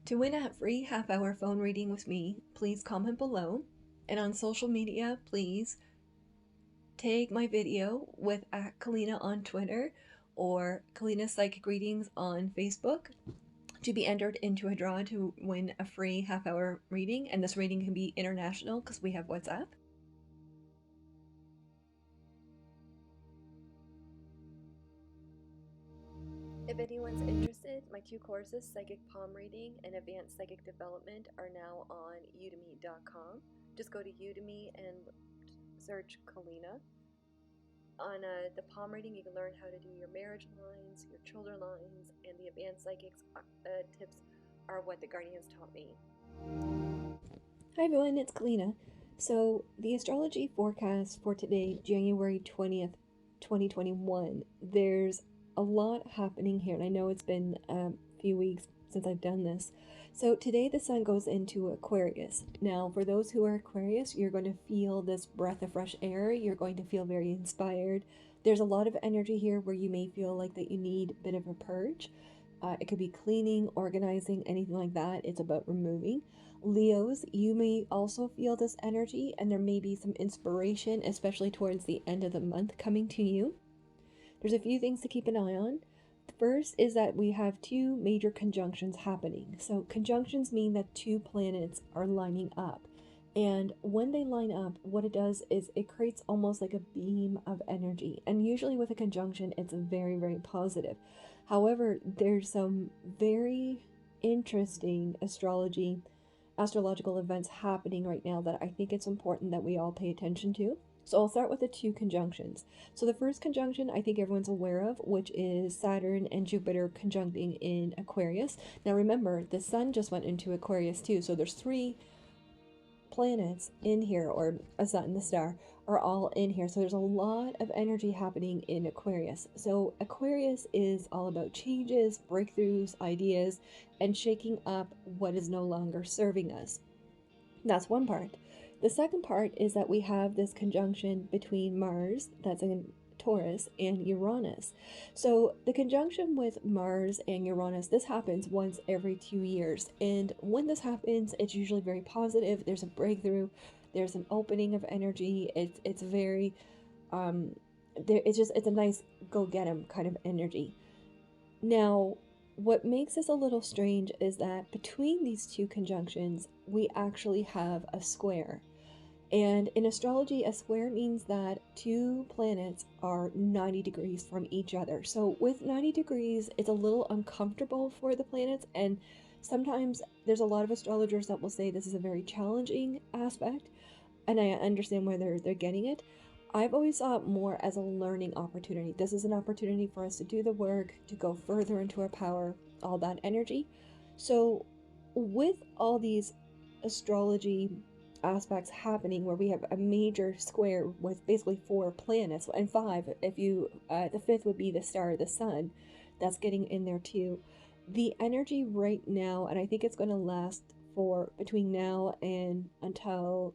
To win a free half-hour phone reading with me, please comment below. And on social media, please tag my video with @Kalina on Twitter or Kalina Psychic Readings on Facebook to be entered into a draw to win a free half-hour reading. And this reading can be international because we have WhatsApp. If anyone's interested, my 2 courses, Psychic Palm Reading and Advanced Psychic Development, are now on udemy.com. Just go to Udemy and search Kalina. On the palm reading, you can learn how to do your marriage lines, your children lines, and the advanced psychics tips are what the guardians taught me. Hi everyone, it's Kalina. So the astrology forecast for today, January 20th, 2021, there's a lot happening here, and I know it's been a few weeks since I've done this. So today the sun goes into Aquarius. Now, for those who are Aquarius, you're going to feel this breath of fresh air. You're going to feel very inspired. There's a lot of energy here where you may feel like that you need a bit of a purge. It could be cleaning, organizing, anything like that. It's about removing. Leos, you may also feel this energy, and there may be some inspiration, especially towards the end of the month, coming to you. There's a few things to keep an eye on. The first is that we have 2 major conjunctions happening. So conjunctions mean that 2 planets are lining up. And when they line up, what it does is it creates almost like a beam of energy. And usually with a conjunction, it's very, very positive. However, there's some very interesting astrological events happening right now that I think it's important that we all pay attention to. So I'll start with the 2 conjunctions. So the first conjunction I think everyone's aware of, which is Saturn and Jupiter conjuncting in Aquarius. Now remember, the sun just went into Aquarius too, so there's 3 planets in here, or a sun, the star, are all in here. So there's a lot of energy happening in Aquarius. So Aquarius is all about changes, breakthroughs, ideas, and shaking up what is no longer serving us. That's one part. The second part is that we have this conjunction between Mars, that's in Taurus, and Uranus. So the conjunction with Mars and Uranus, this happens once every 2 years. And when this happens, it's usually very positive. There's a breakthrough. There's an opening of energy. It's very, it's a nice go get 'em kind of energy. Now, what makes this a little strange is that between these 2 conjunctions, we actually have a square. And in astrology, a square means that 2 planets are 90 degrees from each other. So with 90 degrees, it's a little uncomfortable for the planets. And sometimes there's a lot of astrologers that will say this is a very challenging aspect. And I understand where they're getting it. I've always saw it more as a learning opportunity. This is an opportunity for us to do the work, to go further into our power, all that energy. So with all these astrology aspects happening where we have a major square with basically 4 planets, and 5 if you the 5th would be the star, the sun, that's getting in there too. The energy right now, and I think it's going to last for between now and until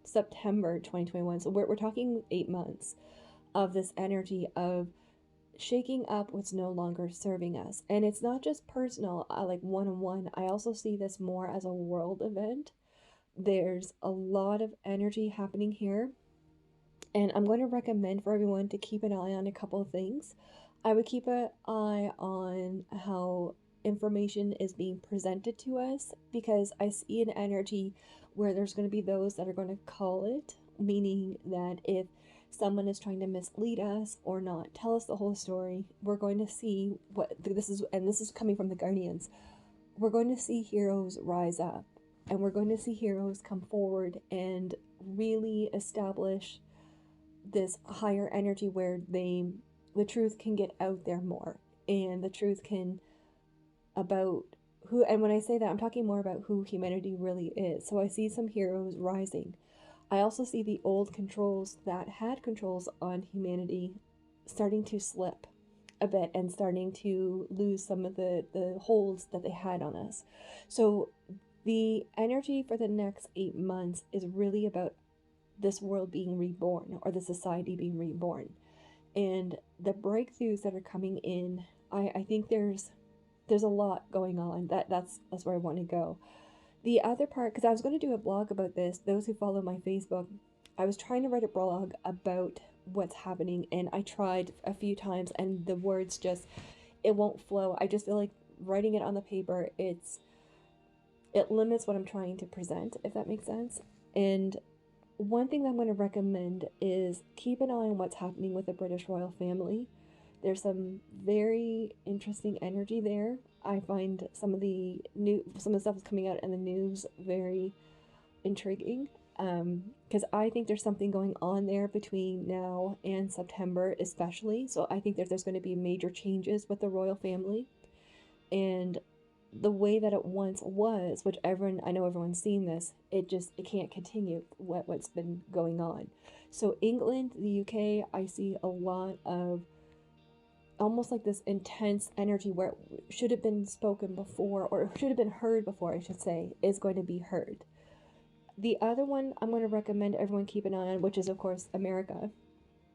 September 2021, so we're talking 8 months of this energy of shaking up what's no longer serving us. And it's not just personal, like one-on-one. I also see this more as a world event. There's a lot of energy happening here, and I'm going to recommend for everyone to keep an eye on a couple of things. I would keep an eye on how information is being presented to us, because I see an energy where there's going to be those that are going to call it, meaning that if someone is trying to mislead us or not tell us the whole story, we're going to see what this is, and this is coming from the guardians. We're going to see heroes rise up. And we're going to see heroes come forward and really establish this higher energy where the truth can get out there more. And the truth can about who, and when I say that, I'm talking more about who humanity really is. So I see some heroes rising. I also see the old controls that had controls on humanity starting to slip a bit and starting to lose some of the holds that they had on us. So the energy for the next 8 months is really about this world being reborn, or the society being reborn. And the breakthroughs that are coming in, I think there's there's a lot going on. That's where I want to go. The other part, because I was going to do a blog about this, those who follow my Facebook, I was trying to write a blog about what's happening, and I tried a few times, and the words just, it won't flow. I just feel like writing it on the paper, it limits what I'm trying to present, if that makes sense. And one thing that I'm going to recommend is keep an eye on what's happening with the British royal family. There's some very interesting energy there. I find some of the stuff that's coming out in the news very intriguing. Because I think there's something going on there between now and September, especially. So I think that there's going to be major changes with the royal family, and the way that it once was, which I know everyone's seen this, it can't continue what's been going on. So England, the UK, I see a lot of almost like this intense energy where it should have been spoken before, or should have been heard before, I should say, is going to be heard. The other one I'm going to recommend everyone keep an eye on, which is of course America.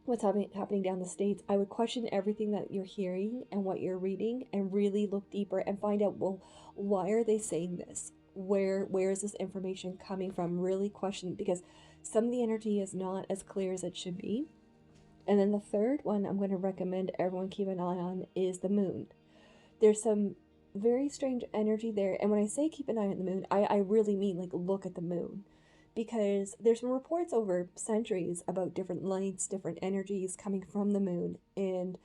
What's happening down the States, I would question everything that you're hearing and what you're reading, and really look deeper and find out, well, why are they saying this? Where is this information coming from? Really question, because some of the energy is not as clear as it should be. And then the third one I'm going to recommend everyone keep an eye on is the moon. There's some very strange energy there, and when I say keep an eye on the moon, I really mean like look at the moon, because there's some reports over centuries about different lights, different energies coming from the moon, and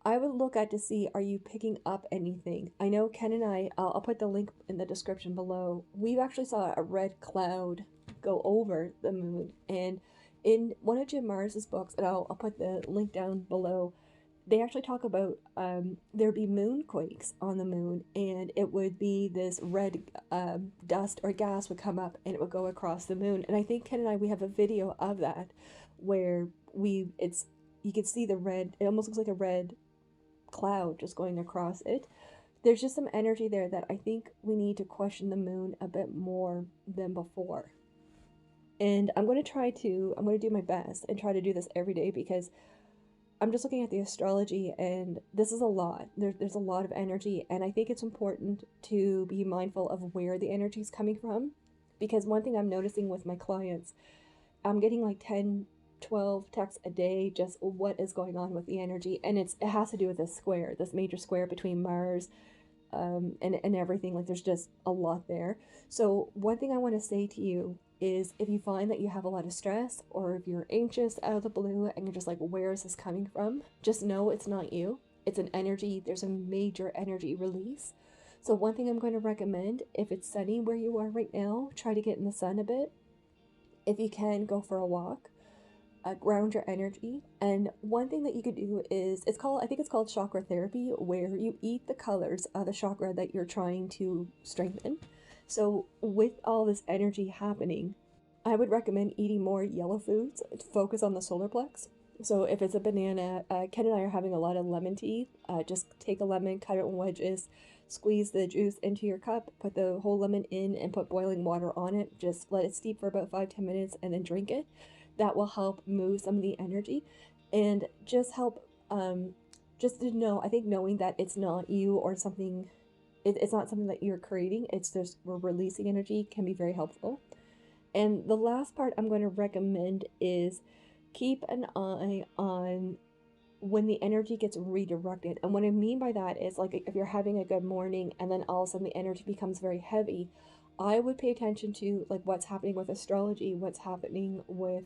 I would look at to see, are you picking up anything? I know Ken and I'll put the link in the description below. We actually saw a red cloud go over the moon, and in one of Jim Mars's books, and I'll put the link down below, they actually talk about there'd be moonquakes on the moon, and it would be this red dust or gas would come up and it would go across the moon. And I think Ken and we have a video of that where you can see the red, it almost looks like a red cloud just going across it. There's just some energy there that I think we need to question the moon a bit more than before. And I'm going to do my best and try to do this every day, because I'm just looking at the astrology, and this is a lot. There's a lot of energy, and I think it's important to be mindful of where the energy is coming from, because one thing I'm noticing with my clients, I'm getting like 10, 12 texts a day, just what is going on with the energy, and it has to do with this major square between Mars and everything. Like there's just a lot there. So one thing I want to say to you is, if you find that you have a lot of stress, or if you're anxious out of the blue and you're just like, where is this coming from? Just know it's not you. It's an energy. There's a major energy release. So one thing I'm going to recommend, if it's sunny where you are right now, try to get in the sun a bit. If you can, go for a walk. Ground your energy. And one thing that you could do is, I think it's called chakra therapy, where you eat the colors of the chakra that you're trying to strengthen. So with all this energy happening, I would recommend eating more yellow foods to focus on the solar plex. So if it's a banana, Ken and I are having a lot of lemon tea. Just take a lemon, cut it in wedges, squeeze the juice into your cup, put the whole lemon in, and put boiling water on it. Just let it steep for about 5-10 minutes and then drink it. That will help move some of the energy, and just help, just to know, I think knowing that it's not you or something, it's not something that you're creating, it's just we're releasing energy, can be very helpful. And the last part I'm going to recommend is keep an eye on when the energy gets redirected. And what I mean by that is, like, if you're having a good morning and then all of a sudden the energy becomes very heavy, I would pay attention to like what's happening with astrology, what's happening with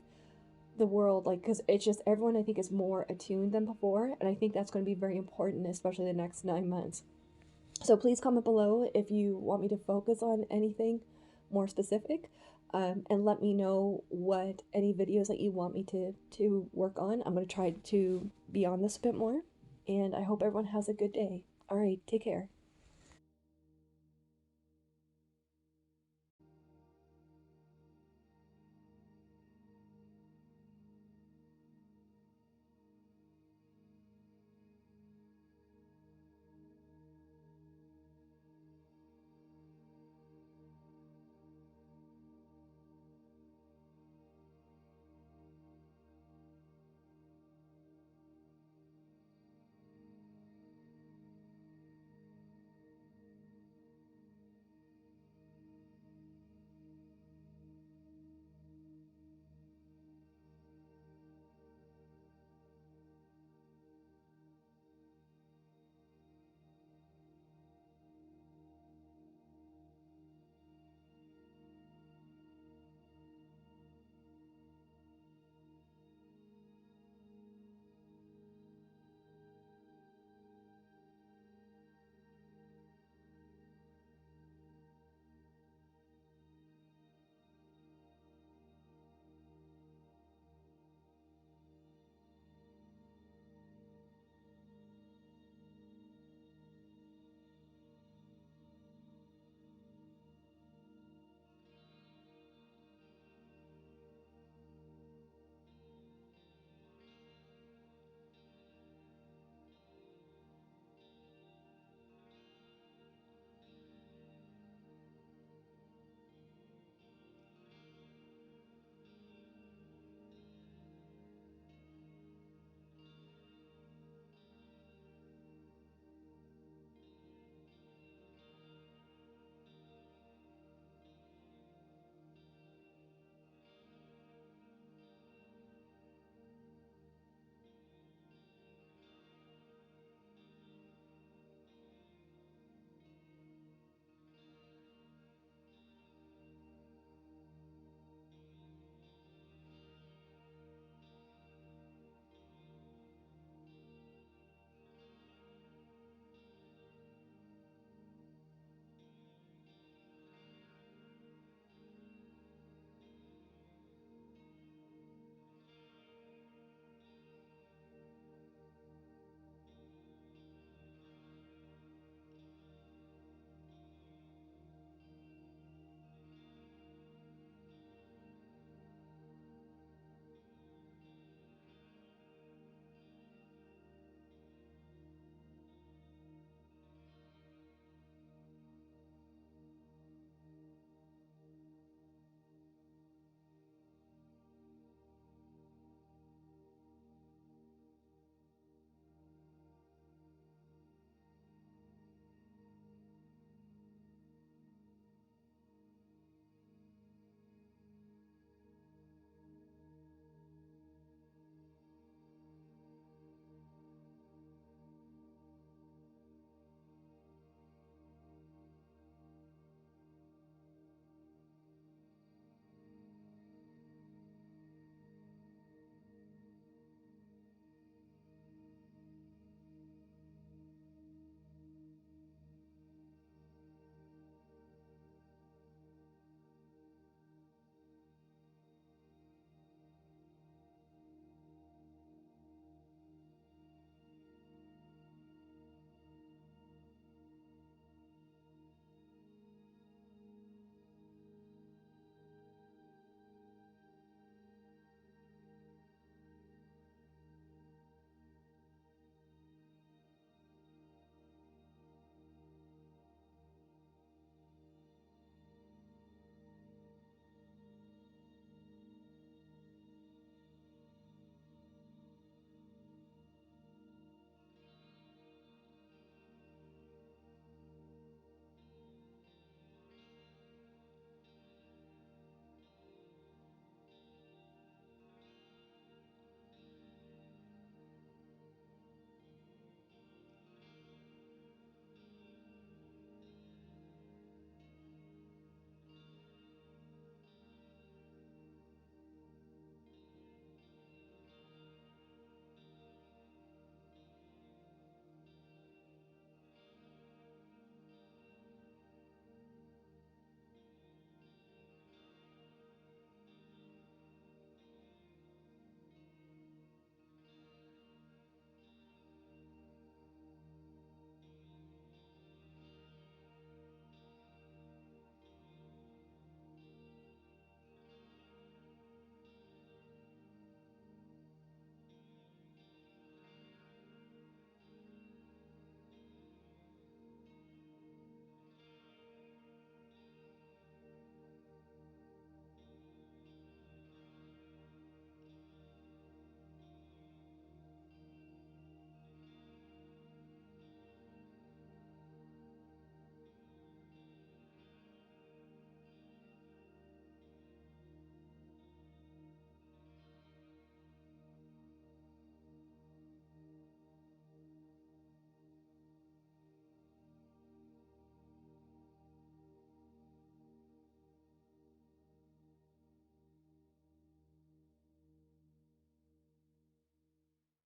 the world, like, because it's just everyone I think is more attuned than before, and I think that's going to be very important, especially the next 9 months. So please comment below if you want me to focus on anything more specific, and let me know what any videos that you want me to work on. I'm going to try to be on this a bit more, and I hope everyone has a good day. All right, take care.